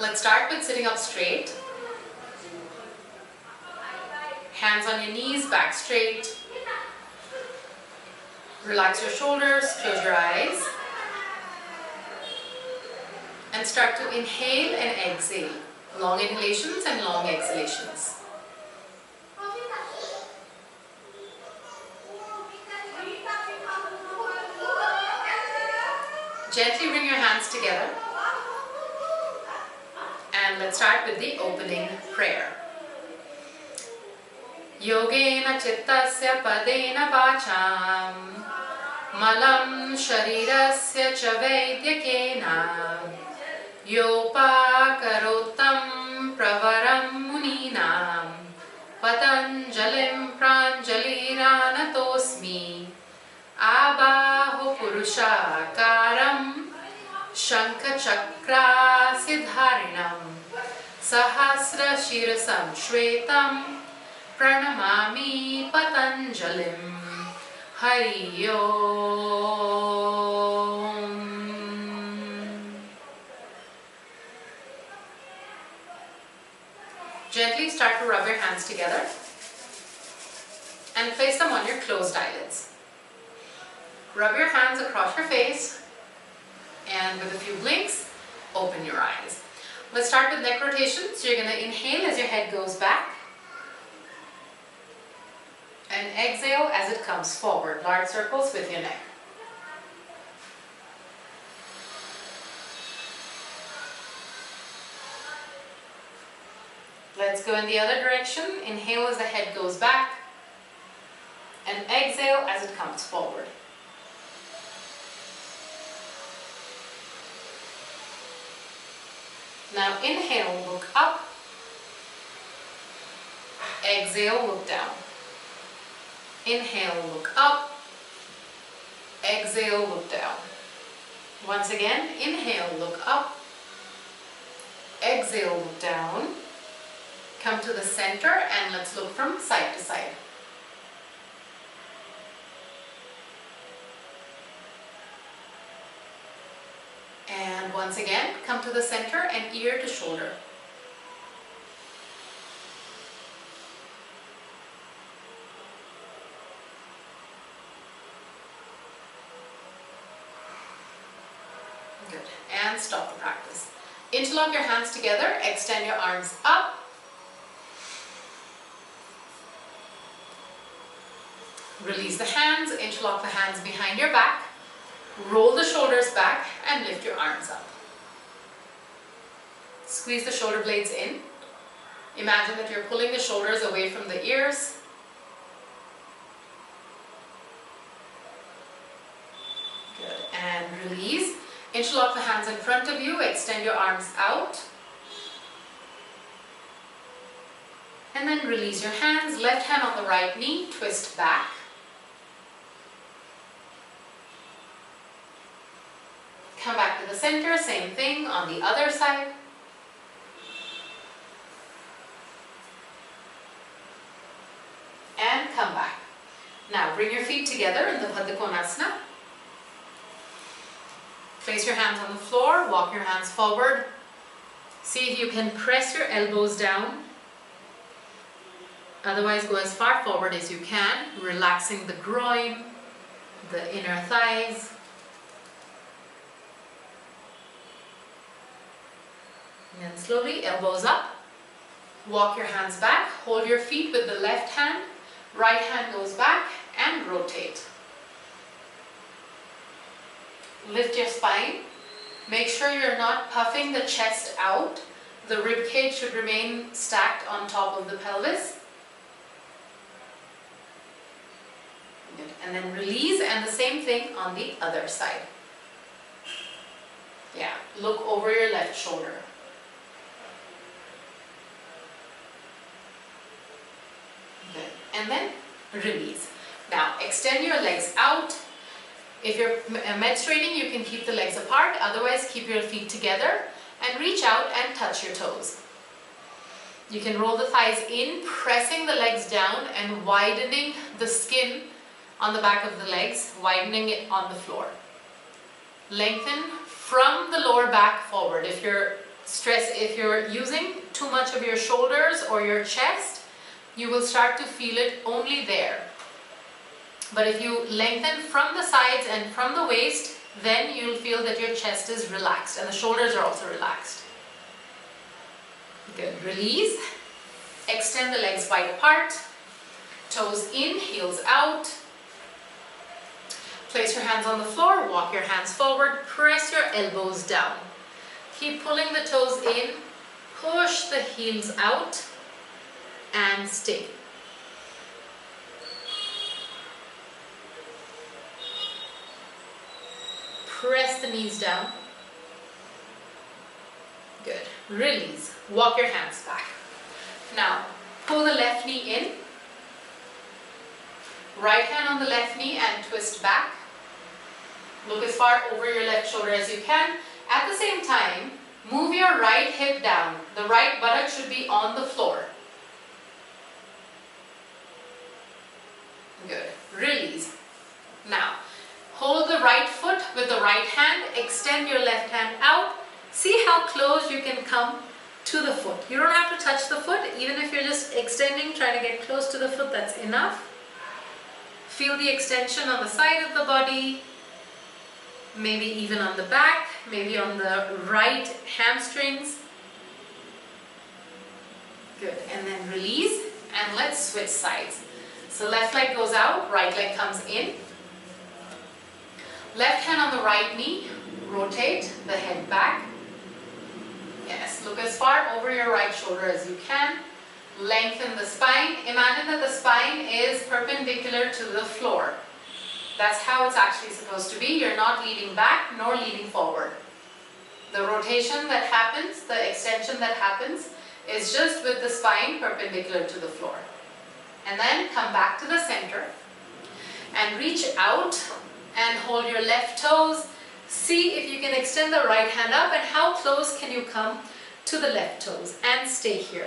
Let's start with sitting up straight. Hands on your knees, back straight. Relax your shoulders, close your eyes. And start to inhale and exhale. Long inhalations and long exhalations. Gently bring your hands together. And let's start with the opening prayer. Yogena chittasya padena vacham malam sharirasya cha vaidyakena yopakarotam pravaram muninam patanjalim pranjaliranatosmi abaho purushakaram shankachakra siddharinam sahasra shirasam shvetam pranamami patanjalim. Hari Om. Gently start to rub your hands together and place them on your closed eyelids. Rub your hands across your face and with a few blinks, open your eyes. Let's start with neck rotation. So you're going to inhale as your head goes back and exhale as it comes forward. Large circles with your neck. Let's go in the other direction. Inhale as the head goes back and exhale as it comes forward. Now inhale, look up. Exhale, look down. Inhale, look up. Exhale, look down. Once again, inhale, look up. Exhale, look down. Come to the center and let's look from side to side. And once again, come to the center and ear to shoulder. Good. And stop the practice. Interlock your hands together, extend your arms up. Release the hands, interlock the hands behind your back. Roll the shoulders back and lift your arms up. Squeeze the shoulder blades in. Imagine that you're pulling the shoulders away from the ears. Good. And release. Interlock the hands in front of you. Extend your arms out. And then release your hands. Left hand on the right knee. Twist back. Come back to the center, same thing on the other side. And come back. Now bring your feet together in the Baddha Konasana. Place your hands on the floor, walk your hands forward. See if you can press your elbows down. Otherwise, go as far forward as you can, relaxing the groin, the inner thighs. And then slowly, elbows up. Walk your hands back. Hold your feet with the left hand. Right hand goes back and rotate. Lift your spine. Make sure you're not puffing the chest out. The rib cage should remain stacked on top of the pelvis. Good. And then release, and the same thing on the other side. Yeah, look over your left shoulder. Good. And then release. Now extend your legs out. If you're menstruating, you can keep the legs apart. Otherwise, keep your feet together and reach out and touch your toes. You can roll the thighs in, pressing the legs down and widening the skin on the back of the legs, widening it on the floor. Lengthen from the lower back forward. If you're stress, if you're using too much of your shoulders or your chest, you will start to feel it only there. But if you lengthen from the sides and from the waist, then you'll feel that your chest is relaxed and the shoulders are also relaxed. Good. Release. Extend the legs wide apart. Toes in, heels out. Place your hands on the floor, walk your hands forward, press your elbows down. Keep pulling the toes in, push the heels out, and stay. Press the knees down. Good. Release. Walk your hands back. Now, pull the left knee in. Right hand on the left knee and twist back. Look as far over your left shoulder as you can. At the same time, move your right hip down. The right buttock should be on the floor. Good. Release. Now, hold the right foot with the right hand. Extend your left hand out. See how close you can come to the foot. You don't have to touch the foot. Even if you're just extending, trying to get close to the foot, that's enough. Feel the extension on the side of the body, maybe even on the back, maybe on the right hamstrings. Good. And then release, and let's switch sides. So left leg goes out, right leg comes in. Left hand on the right knee, rotate the head back. Yes, look as far over your right shoulder as you can. Lengthen the spine. Imagine that the spine is perpendicular to the floor. That's how it's actually supposed to be. You're not leaning back nor leaning forward. The rotation that happens, the extension that happens, is just with the spine perpendicular to the floor. And then come back to the center and reach out and hold your left toes. See if you can extend the right hand up and how close can you come to the left toes, and stay here.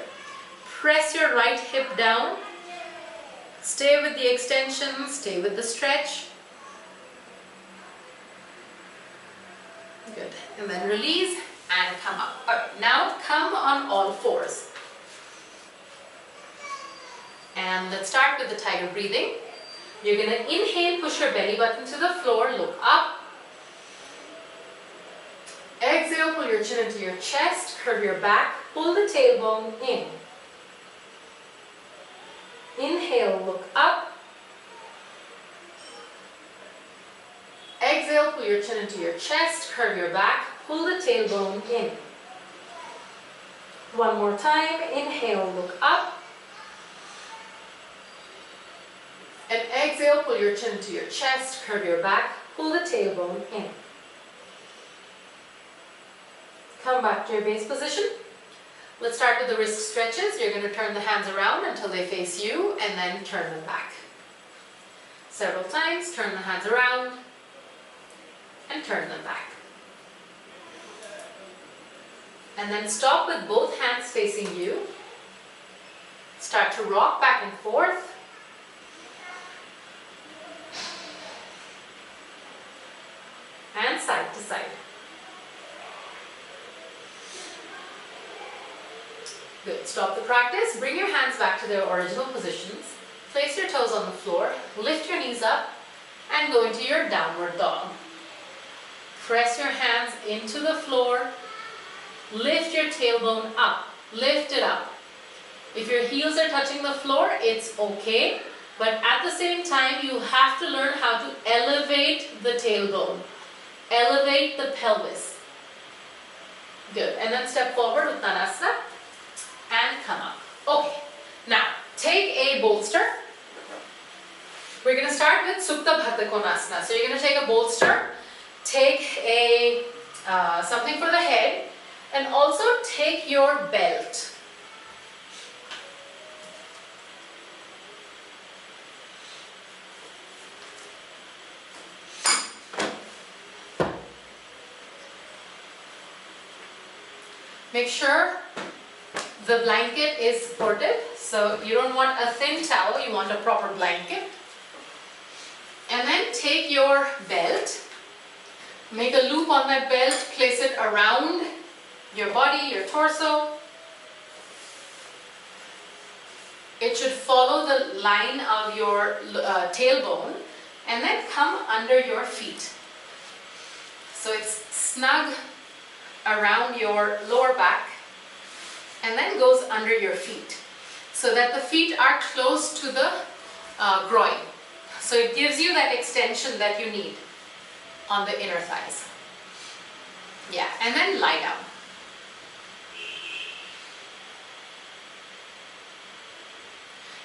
Press your right hip down. Stay with the extension, stay with the stretch. Good. And then release and come up. Alright, now come on all fours. And let's start with the tiger breathing. You're going to inhale, push your belly button to the floor, look up. Exhale, pull your chin into your chest, curve your back, pull the tailbone in. Inhale, look up. Exhale, pull your chin into your chest, curve your back, pull the tailbone in. One more time, inhale, look up. And exhale, pull your chin to your chest, curve your back, pull the tailbone in. Come back to your base position. Let's start with the wrist stretches. You're going to turn the hands around until they face you and then turn them back. Several times, turn the hands around and turn them back. And then stop with both hands facing you. Start to rock back and forth. And side to side. Good. Stop the practice. Bring your hands back to their original positions. Place your toes on the floor. Lift your knees up and go into your downward dog. Press your hands into the floor. Lift your tailbone up. Lift it up. If your heels are touching the floor, it's okay. But at the same time, you have to learn how to elevate the tailbone. Elevate the pelvis. Good. And then step forward, Uttanasana. And come up. Okay. Now, take a bolster. We're going to start with Supta Baddha Konasana. So you're going to take a bolster, take a something for the head, and also take your belt. Make sure the blanket is supportive, so you don't want a thin towel, you want a proper blanket. And then take your belt, make a loop on that belt, place it around your body, your torso. It should follow the line of your tailbone and then come under your feet. So it's snug around your lower back and then goes under your feet so that the feet are close to the groin. So it gives you that extension that you need on the inner thighs. Yeah, and then lie down.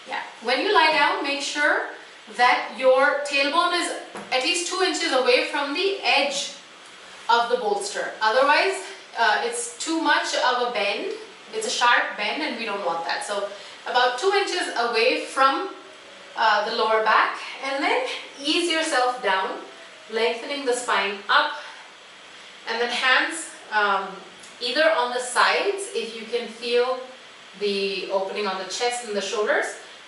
Yeah, when you lie down, make sure that your tailbone is at least 2 inches away from the edge of the bolster. Otherwise, it's too much of a bend. It's a sharp bend and we don't want that. So about 2 inches away from the lower back, and then ease yourself down, lengthening the spine up, and then hands either on the sides if you can feel the opening on the chest and the shoulders,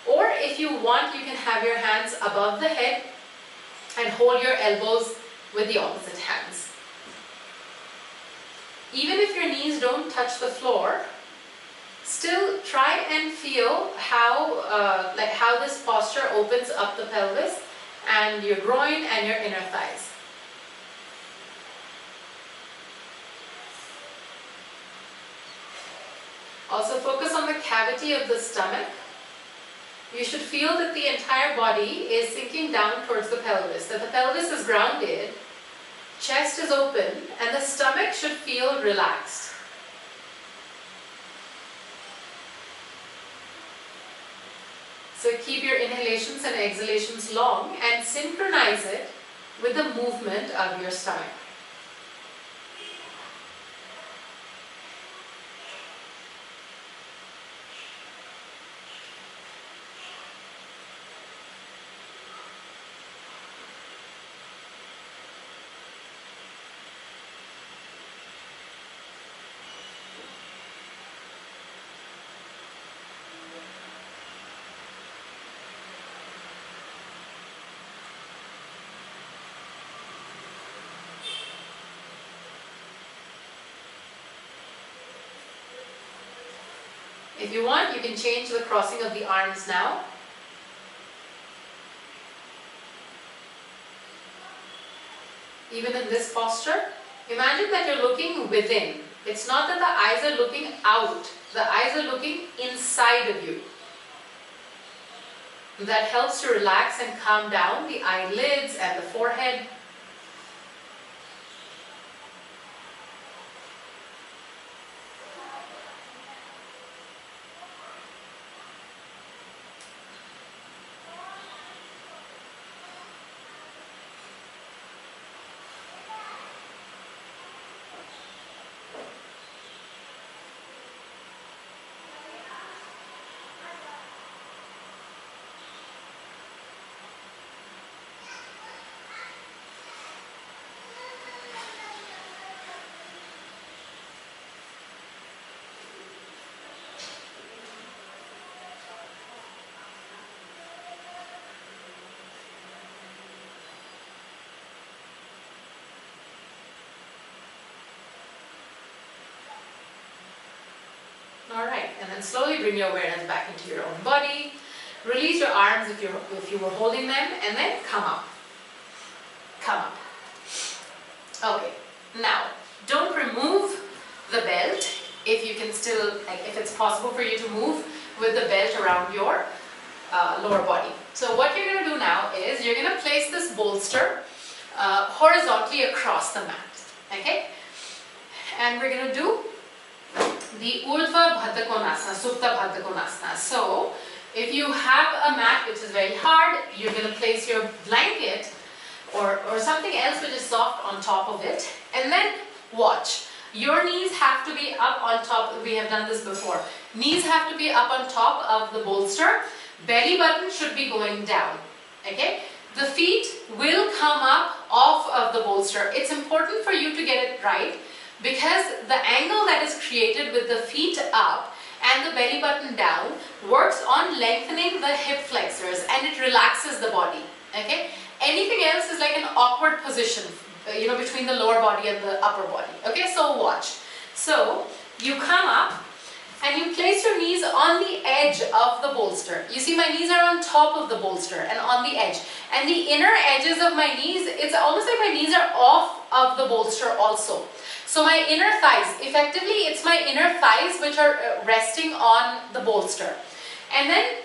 or if you want, you can have your hands above the head and hold your elbows with the opposite hands. Even if your knees don't touch the floor, still try and feel how this posture opens up the pelvis and your groin and your inner thighs. Also focus on the cavity of the stomach. You should feel that the entire body is sinking down towards the pelvis, that the pelvis is grounded, chest is open, and the stomach should feel relaxed. So keep your inhalations and exhalations long and synchronize it with the movement of your stomach. If you want, you can change the crossing of the arms now. Even in this posture, imagine that you're looking within. It's not that the eyes are looking out. The eyes are looking inside of you. That helps to relax and calm down the eyelids and the forehead. Alright, and then slowly bring your awareness back into your own body. Release your arms if you were holding them, and then come up. Come up. Okay, now don't remove the belt if you can still, if it's possible for you to move with the belt around your lower body. So what you're going to do now is you're going to place this bolster horizontally across the mat. Okay? And we're going to do the Urdhva Baddha Konasana, Supta Baddha Konasana. So, if you have a mat which is very hard, you're going to place your blanket or something else which is soft on top of it, and then watch. Your knees have to be up on top. We have done this before. Knees have to be up on top of the bolster. Belly button should be going down. Okay? The feet will come up off of the bolster. It's important for you to get it right, because the angle that is created with the feet up and the belly button down works on lengthening the hip flexors and it relaxes the body. Okay? Anything else is like an awkward position, between the lower body and the upper body. Okay, so watch. So you come up and you place your knees on the edge of the bolster. You see my knees are on top of the bolster and on the edge. And the inner edges of my knees, it's almost like my knees are off of the bolster also. So my inner thighs, effectively it's my inner thighs which are resting on the bolster. And then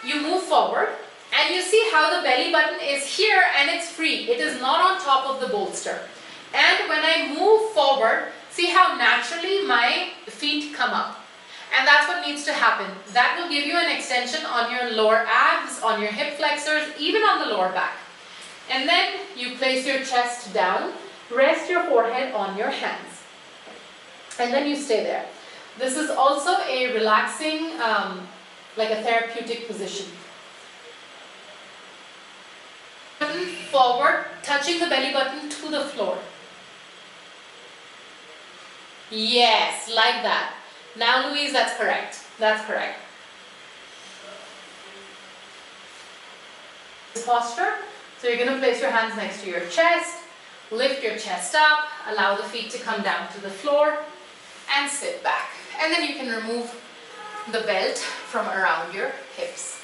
you move forward and you see how the belly button is here and it's free. It is not on top of the bolster. And when I move forward, see how naturally my feet come up. And that's what needs to happen. That will give you an extension on your lower abs, on your hip flexors, even on the lower back. And then you place your chest down, rest your forehead on your hands. And then you stay there. This is also a relaxing, like a therapeutic position. Forward, touching the belly button to the floor. Yes, like that. Now Louise, that's correct. That's correct. This posture. So you're going to place your hands next to your chest, lift your chest up, allow the feet to come down to the floor, and sit back. And then you can remove the belt from around your hips.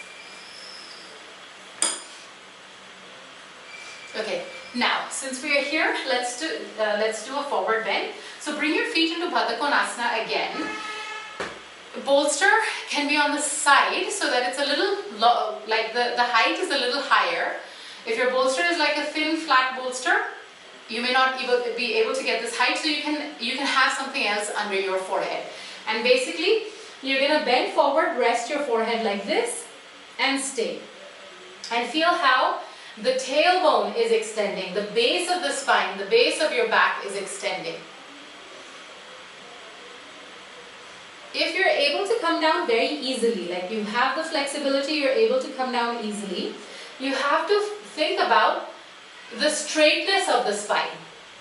Okay, now since we are here, let's do a forward bend. So bring your feet into Baddha Konasana again. Bolster can be on the side so that it's a little low, like the height is a little higher. If your bolster is like a thin flat bolster, you may not be able to get this height, so you can have something else under your forehead. And basically you're going to bend forward, rest your forehead like this and stay. And feel how the tailbone is extending, the base of the spine, the base of your back is extending. If you're able to come down very easily, like you have the flexibility, you're able to come down easily, you have to think about the straightness of the spine.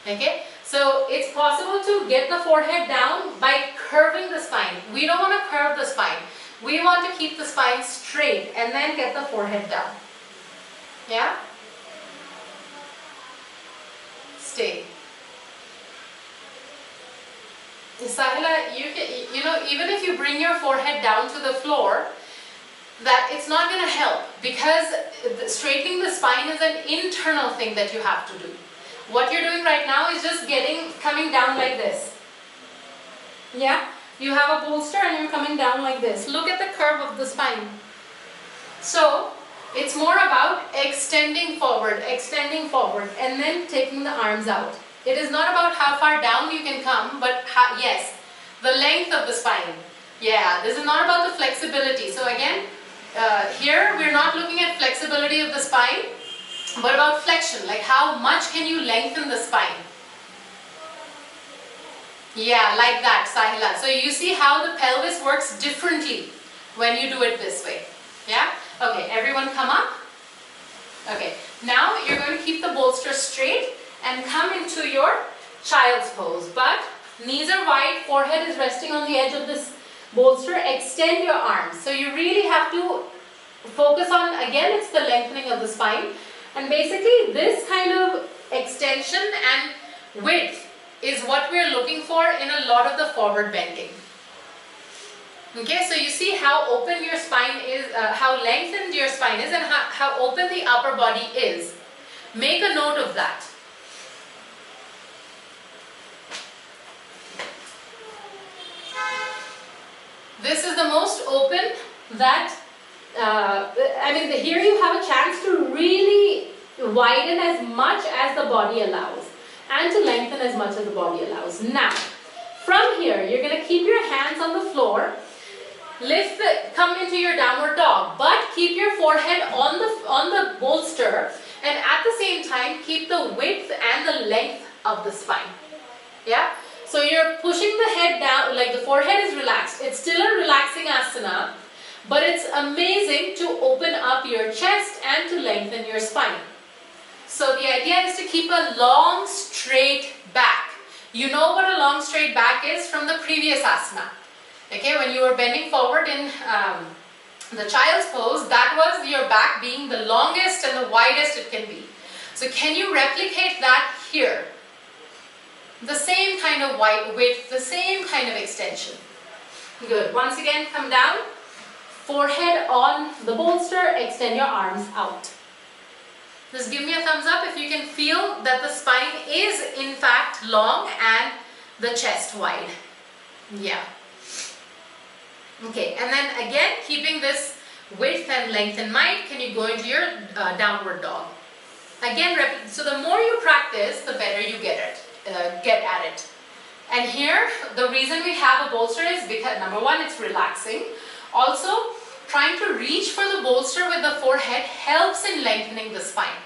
Okay? So it's possible to get the forehead down by curving the spine. We don't want to curve the spine. We want to keep the spine straight and then get the forehead down. Yeah? Stay. Sahila, you know, even if you bring your forehead down to the floor, that it's not going to help, because straightening the spine is an internal thing that you have to do. What you're doing right now is just coming down like this. Yeah? You have a bolster and you're coming down like this. Look at the curve of the spine. So, it's more about extending forward, and then taking the arms out. It is not about how far down you can come, but yes, the length of the spine. Yeah, this is not about the flexibility. So again, here we're not looking at flexibility of the spine, but about flexion, like how much can you lengthen the spine. Yeah, like that, Sahila. So you see how the pelvis works differently when you do it this way. Yeah? Okay, everyone come up. Okay, now you're going to keep the bolster straight and come into your child's pose. But knees are wide, forehead is resting on the edge of this bolster. Extend your arms. So you really have to focus on, again, it's the lengthening of the spine. And basically this kind of extension and width is what we're looking for in a lot of the forward bending. Okay, so you see how open your spine is, how lengthened your spine is, and how open the upper body is. Make a note of that. This is the most open that, here you have a chance to really widen as much as the body allows and to lengthen as much as the body allows. Now, from here, you're going to keep your hands on the floor, come into your downward dog, but keep your forehead on the bolster, and at the same time, keep the width and the length of the spine. Yeah? So you're pushing the head down, like the forehead is relaxed. It's still a relaxing asana, but it's amazing to open up your chest and to lengthen your spine. So the idea is to keep a long, straight back. You know what a long, straight back is from the previous asana. Okay, when you were bending forward in the child's pose, that was your back being the longest and the widest it can be. So can you replicate that here? The same kind of width, the same kind of extension. Good. Once again, come down. Forehead on the bolster, extend your arms out. Just give me a thumbs up if you can feel that the spine is in fact long and the chest wide. Yeah. Okay, and then again, keeping this width and length in mind, can you go into your downward dog? Again, so the more you practice, the better you get at it. And here, the reason we have a bolster is because number one, it's relaxing. Also, trying to reach for the bolster with the forehead helps in lengthening the spine.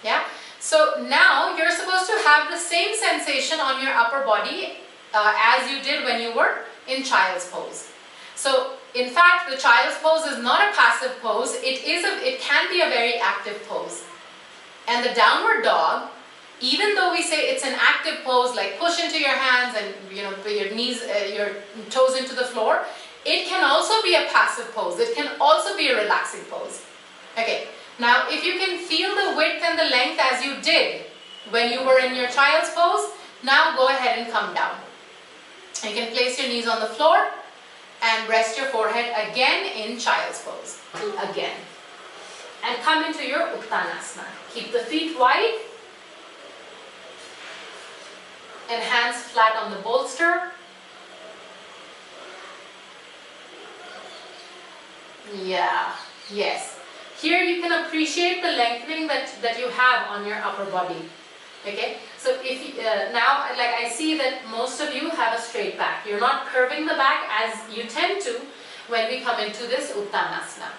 Yeah. So now you're supposed to have the same sensation on your upper body as you did when you were in child's pose. So in fact, the child's pose is not a passive pose. It can be a very active pose. And the downward dog, even though we say it's an active pose, like push into your hands and put your knees, your toes into the floor, it can also be a passive pose. It can also be a relaxing pose. Okay. Now, if you can feel the width and the length as you did when you were in your child's pose, now go ahead and come down. You can place your knees on the floor and rest your forehead again in child's pose. Again. And come into your Uttanasana. Keep the feet wide and hands flat on the bolster. Yeah, yes. Here you can appreciate the lengthening that you have on your upper body. Okay, so if you, now, like I see that most of you have a straight back. You're not curving the back as you tend to when we come into this Uttanasana.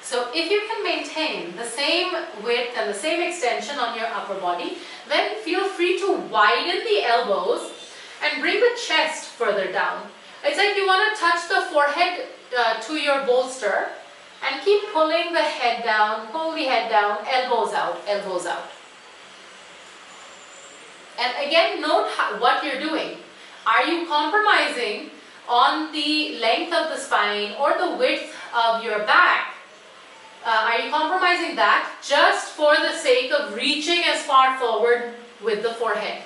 So if you can maintain the same width and the same extension on your upper body, then feel free to widen the elbows and bring the chest further down. It's like you want to touch the forehead to your bolster and keep pulling the head down, pull the head down, elbows out, elbows out. And again, note what you're doing. Are you compromising on the length of the spine or the width of your back? Are you compromising that just for the sake of reaching as far forward with the forehead?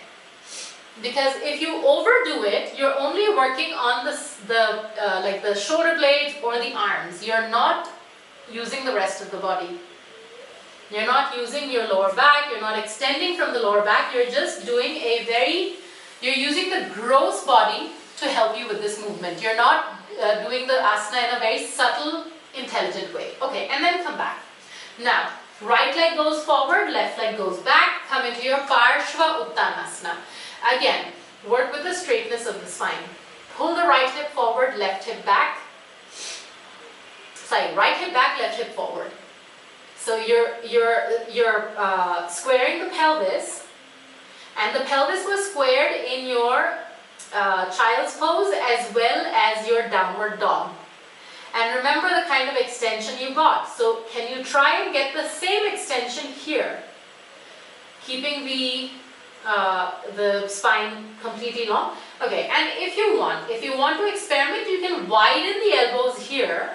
Because if you overdo it, you're only working on like the shoulder blades or the arms. You're not using the rest of the body. You're not using your lower back, you're not extending from the lower back, you're just doing you're using the gross body to help you with this movement. You're not doing the asana in a very subtle, intelligent way. Okay, and then come back. Now, right leg goes forward, left leg goes back, come into your Parshva Uttanasana. Again, work with the straightness of the spine. Pull the right hip forward, left hip back. Sorry, right hip back, left hip forward. So you're squaring the pelvis, and the pelvis was squared in your child's pose as well as your downward dog. And remember the kind of extension you got. So can you try and get the same extension here, keeping the spine completely long? Okay, and if you want to experiment, you can widen the elbows here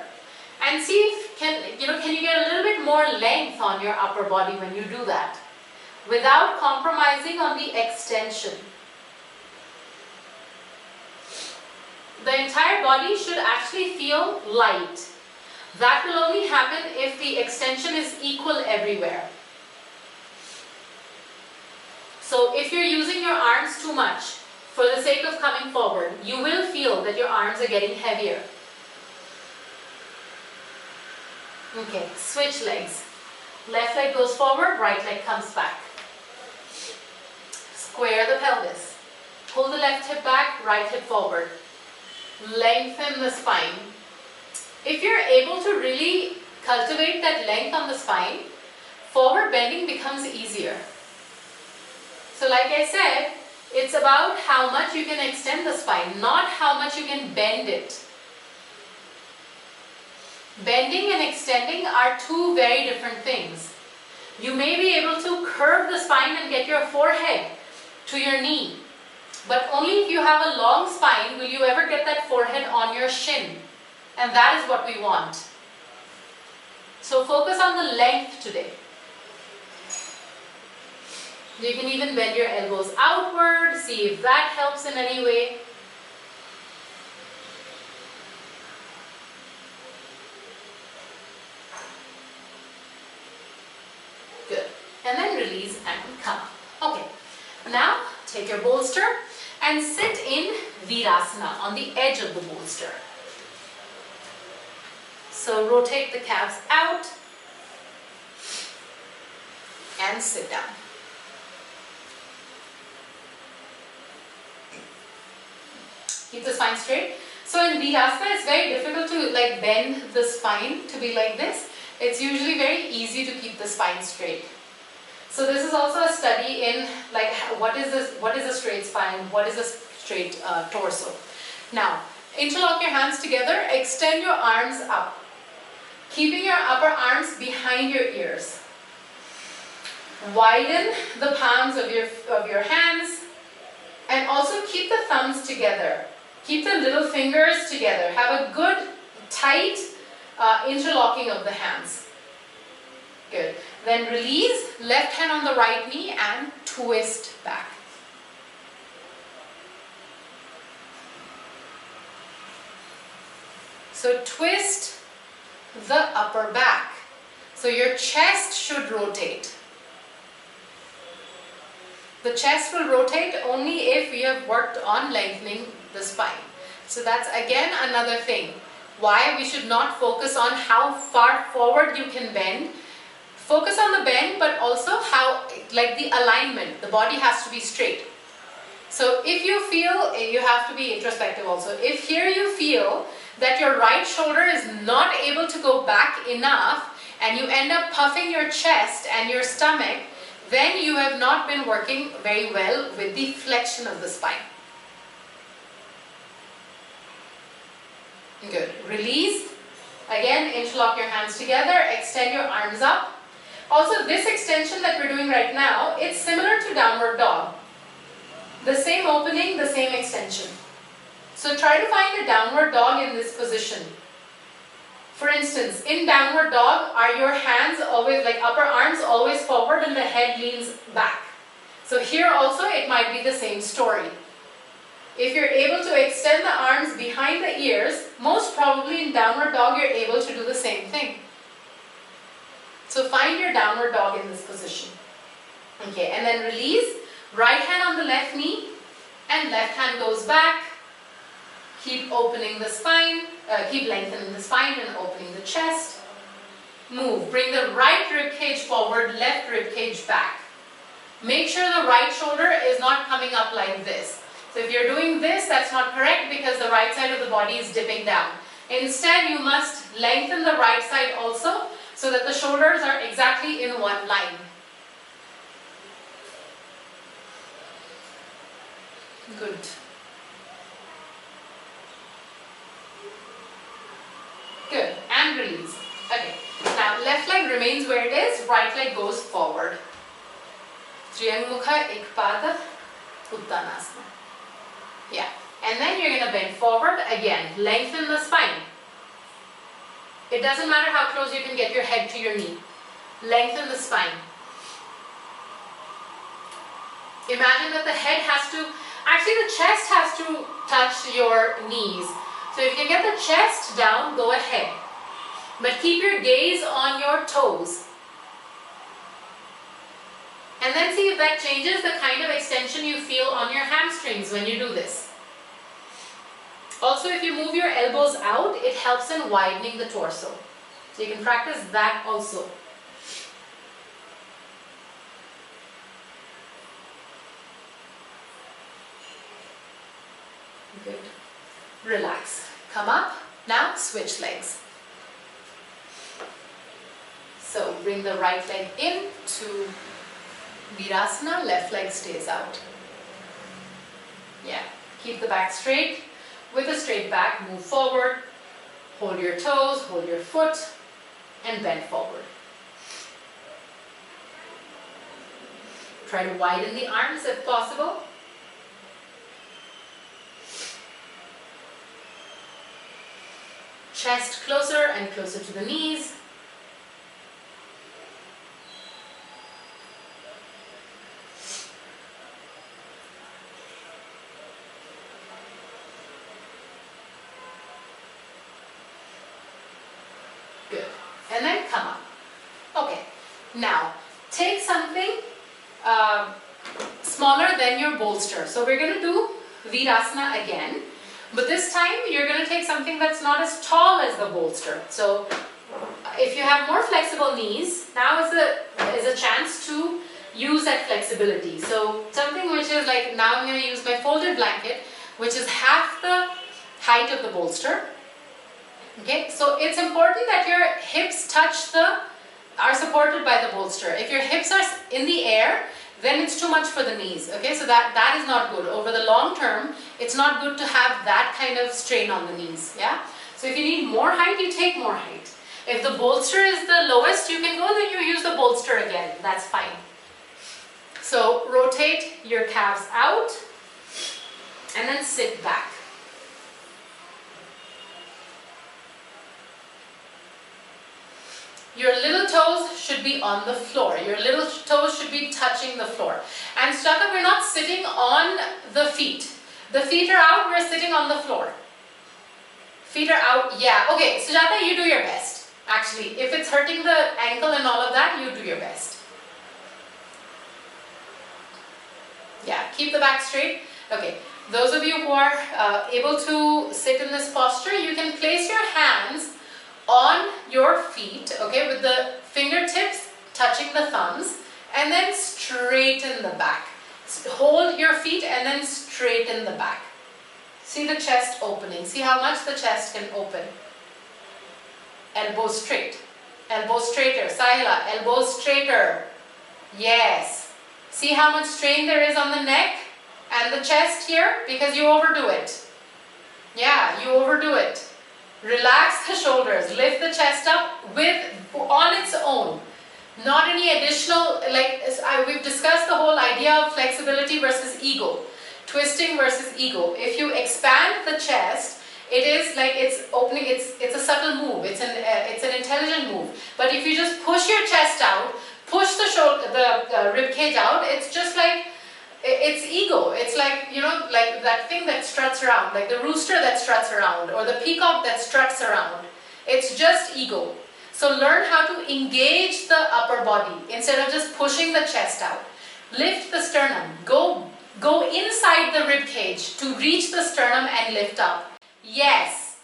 and see if can you get a little bit more length on your upper body when you do that without compromising on the extension. The entire body should actually feel light. That will only happen if the extension is equal everywhere. So if you're using your arms too much for the sake of coming forward, you will feel that your arms are getting heavier. Okay, switch legs. Left leg goes forward, right leg comes back. Square the pelvis. Pull the left hip back, right hip forward. Lengthen the spine. If you're able to really cultivate that length on the spine, forward bending becomes easier. So like I said, it's about how much you can extend the spine, not how much you can bend it. Bending and extending are two very different things. You may be able to curve the spine and get your forehead to your knee, but only if you have a long spine will you ever get that forehead on your shin, and that is what we want. So focus on the length today. You can even bend your elbows outward, see if that helps in any way. Good. And then release and come up. Okay. Now take your bolster and sit in Virasana on the edge of the bolster. So rotate the calves out and sit down. Keep the spine straight. So in Virasana, it's very difficult to bend the spine to be like this. It's usually very easy to keep the spine straight. So this is also a study in what is a straight spine, what is a straight torso. Now, interlock your hands together, extend your arms up, keeping your upper arms behind your ears. Widen the palms of your hands and also keep the thumbs together. Keep the little fingers together. Have a good, tight interlocking of the hands. Good. Then release, left hand on the right knee and twist back. So twist the upper back. So your chest should rotate. The chest will rotate only if you have worked on lengthening the spine. So that's again another thing. Why we should not focus on how far forward you can bend. Focus on the bend, but also how, the alignment. The body has to be straight. So if you feel, you have to be introspective also. If here you feel that your right shoulder is not able to go back enough and you end up puffing your chest and your stomach, then you have not been working very well with the flexion of the spine. Good. Release. Again, interlock your hands together, extend your arms up. Also, this extension that we're doing right now, it's similar to downward dog. The same opening, the same extension. So try to find a downward dog in this position. For instance, in downward dog, are your hands always, upper arms always forward and the head leans back. So here also, it might be the same story. If you're able to extend the arms behind the ears, most probably in downward dog, you're able to do the same thing. So find your downward dog in this position. Okay, and then release. Right hand on the left knee and left hand goes back. Keep opening the spine, keep lengthening the spine and opening the chest. Move. Bring the right rib cage forward, left rib cage back. Make sure the right shoulder is not coming up like this. So if you're doing this, that's not correct because the right side of the body is dipping down. Instead, you must lengthen the right side also so that the shoulders are exactly in one line. Good. Good. And release. Okay. Now, left leg remains where it is, right leg goes forward. Triyangmukha Ekpada Uttanasana. Yeah. And then you're going to bend forward again. Lengthen the spine. It doesn't matter how close you can get your head to your knee. Lengthen the spine. Imagine that the head has to, actually the chest has to touch your knees. So if you can get the chest down, go ahead. But keep your gaze on your toes. And then see if that changes the kind of extension you feel on your hamstrings when you do this. Also, if you move your elbows out, it helps in widening the torso. So you can practice that also. Good. Relax. Come up. Now switch legs. So bring the right leg in to Virasana, left leg stays out. Yeah. Keep the back straight. With a straight back, move forward. Hold your toes, hold your foot, and bend forward. Try to widen the arms if possible. Chest closer and closer to the knees. smaller than your bolster. So we're going to do Virasana again, but this time you're going to take something that's not as tall as the bolster. So if you have more flexible knees, now is a chance to use that flexibility. So something which is like, now I'm going to use my folded blanket, which is half the height of the bolster. Okay, so it's important that your hips are supported by the bolster. If your hips are in the air, then it's too much for the knees. Okay, so that is not good. Over the long term, it's not good to have that kind of strain on the knees. Yeah, so if you need more height, you take more height. If the bolster is the lowest you can go, then you use the bolster again. That's fine. So rotate your calves out and then sit back. Your little toes should be on the floor. Your little toes should be touching the floor. And Sujata, we're not sitting on the feet. The feet are out, we're sitting on the floor. Feet are out, yeah. Okay, Sujata, you do your best. Actually, if it's hurting the ankle and all of that, you do your best. Yeah, keep the back straight. Okay, those of you who are able to sit in this posture, you can place your hands on your feet, okay, with the fingertips touching the thumbs, and then straighten the back. Hold your feet and then straighten the back. See the chest opening. See how much the chest can open. Elbows straight. Elbows straighter. Sahila, elbows straighter. Yes. See how much strain there is on the neck and the chest here? Because you overdo it. Yeah, you overdo it. Relax the shoulders, lift the chest up on its own. Not any additional, we've discussed the whole idea of flexibility versus ego, twisting versus ego. If you expand the chest, it is like it's opening, it's a subtle move, it's an intelligent move. But if you just push your chest out, push the rib cage out, it's just like, it's ego. It's like, like that thing that struts around, like the rooster that struts around or the peacock that struts around. It's just ego. So learn how to engage the upper body instead of just pushing the chest out. Lift the sternum. Go inside the rib cage to reach the sternum and lift up. Yes.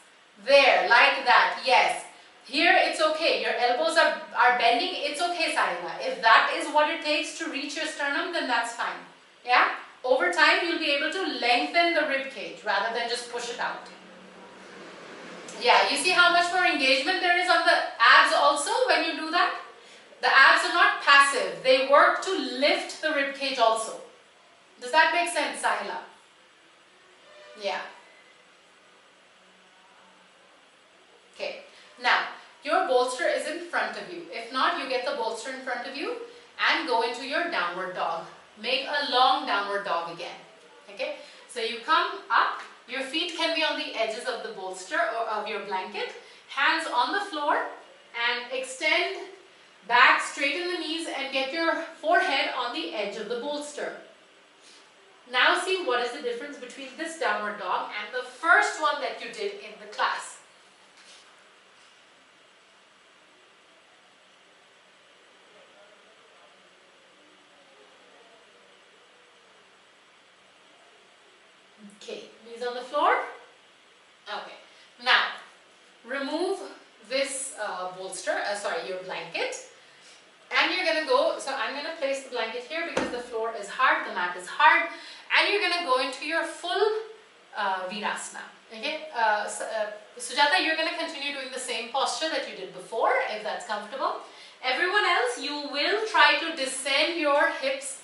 There, like that. Yes. Here it's okay. Your elbows are bending. It's okay, Saina. If that is what it takes to reach your sternum, then that's fine. Yeah? Over time, you'll be able to lengthen the rib cage rather than just push it out. Yeah, you see how much more engagement there is on the abs also when you do that? The abs are not passive. They work to lift the rib cage also. Does that make sense, Sahila? Yeah. Okay. Now, your bolster is in front of you. If not, you get the bolster in front of you and go into your downward dog. Make a long downward dog again. Okay? So you come up, your feet can be on the edges of the bolster or of your blanket, hands on the floor, and extend back, straighten the knees and get your forehead on the edge of the bolster. Now see what is the difference between this downward dog and the first one that you did in the class. Okay, knees on the floor. Okay, now remove this your blanket, and you're going to go, so I'm going to place the blanket here because the floor is hard, the mat is hard, and you're going to go into your full Virasana. Okay, Sujata, you're going to continue doing the same posture that you did before, if that's comfortable. Everyone else, you will try to descend your hips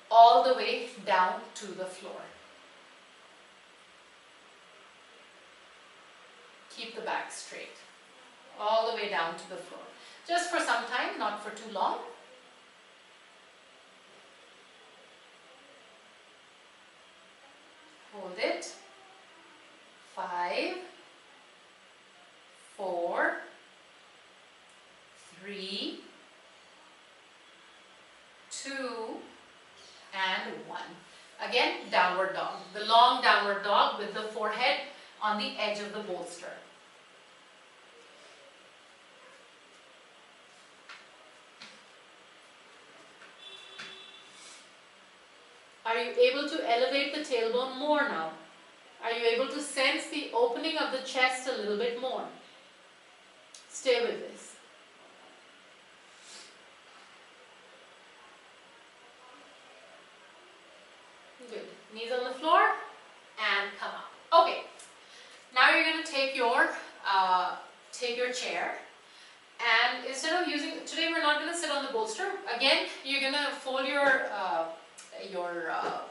all the way down to the floor. Keep the back straight, all the way down to the floor. Just for some time, not for too long. Hold it. 5, 4, 3, 2, and 1. Again, downward dog. The long downward dog with the forehead on the edge of the bolster. Are you able to elevate the tailbone more now? Are you able to sense the opening of the chest a little bit more? Stay with this. Good. Knees on the floor and come up. Okay. Now you're going to take your chair, and instead of using, today we're not going to sit on the bolster. Again, you're going to fold your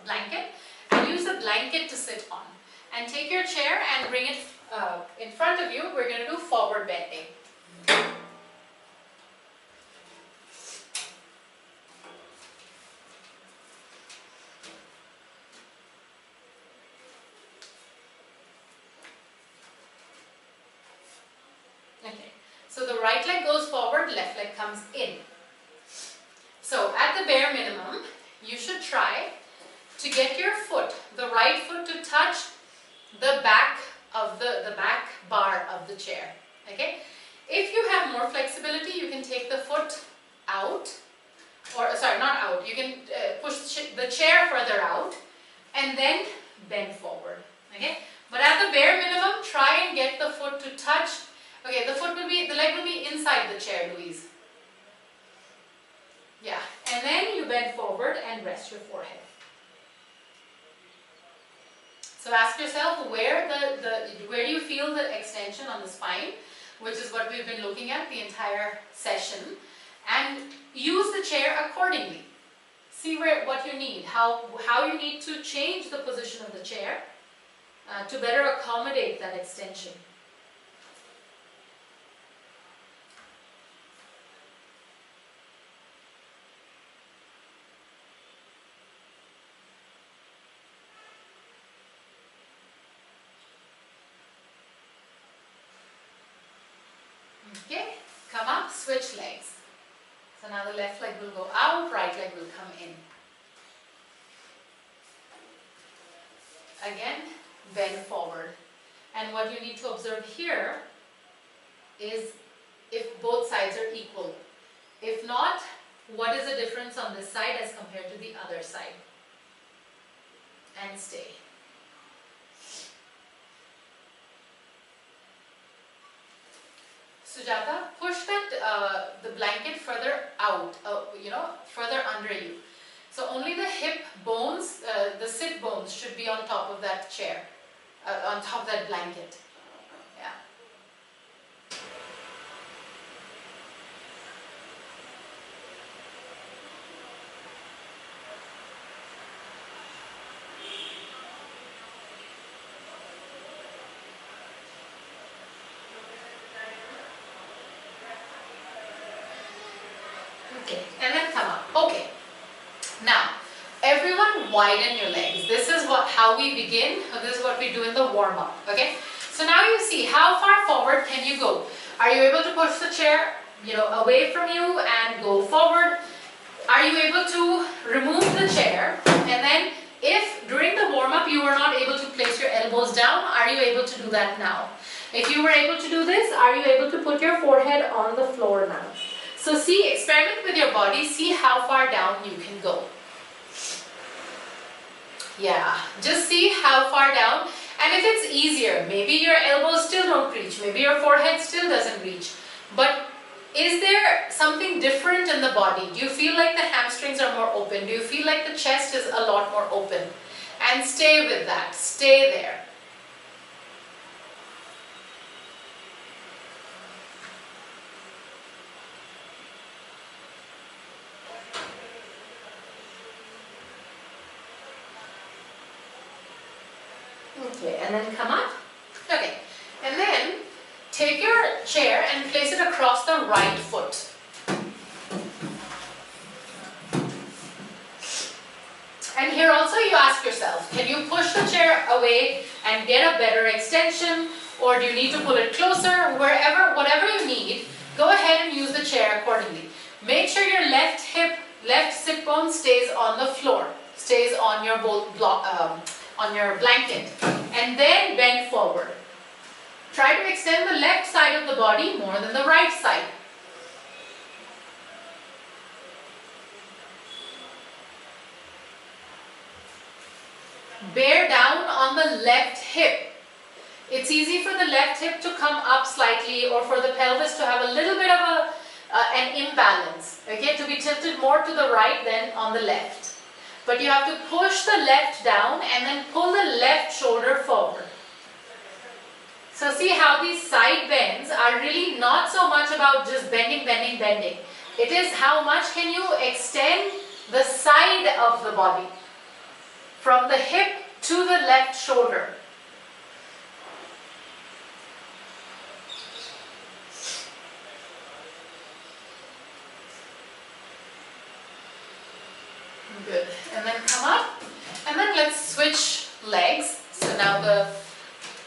blanket and use the blanket to sit on. And take your chair and bring it in front of you. We're going to do forward bending. Okay, so the right leg goes forward, left leg comes in. So at the bare minimum, you should try to get your foot, the right foot, to touch the back of the back bar of the chair. Okay, if you have more flexibility, you can take the foot out, or sorry, not out. You can push the chair further out and then bend forward. Okay, but at the bare minimum, try and get the foot to touch. Okay, the leg will be inside the chair, Louise. Yeah, and then you bend forward and rest your forehead. So ask yourself where do you feel the extension on the spine, which is what we've been looking at the entire session, and use the chair accordingly. See what you need, how you need to change the position of the chair to better accommodate that extension. Okay, come up, switch legs. So now the left leg will go out, right leg will come in. Again, bend forward. And what you need to observe here is if both sides are equal. If not, what is the difference on this side as compared to the other side? And stay. Sujata, push the blanket further out, further under you. So only the hip bones, the sit bones should be on top of that chair, on top of that blanket. Yeah. Okay, and then come up. Okay. Now, everyone widen your legs. This is how we begin. This is what we do in the warm-up. Okay. So now you see how far forward can you go. Are you able to push the chair, away from you and go forward? Are you able to remove the chair? And then, if during the warm-up you were not able to place your elbows down, are you able to do that now? If you were able to do this, are you able to put your forehead on the floor now? So see, experiment with your body, see how far down you can go. Yeah, just see how far down. And if it's easier, maybe your elbows still don't reach, maybe your forehead still doesn't reach. But is there something different in the body? Do you feel like the hamstrings are more open? Do you feel like the chest is a lot more open? And stay with that, stay there. Okay, and then come up. Okay, and then take your chair and place it across the right foot. And here also you ask yourself, can you push the chair away and get a better extension, or do you need to pull it closer? Whatever you need, go ahead and use the chair accordingly. Make sure your left sit bone stays on the floor, stays on your on your blanket, and then bend forward. Try to extend the left side of the body more than the right side. bear down on the left hip. It's easy for the left hip to come up slightly, or for the pelvis to have a little bit of an imbalance, okay, to be tilted more to the right than on the left. But you have to push the left down and then pull the left shoulder forward. So see how these side bends are really not so much about just bending, bending, bending. It is how much can you extend the side of the body from the hip to the left shoulder. Good. And then come up, and then let's switch legs. So now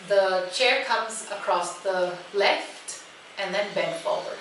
the chair comes across the left, and then bend forward.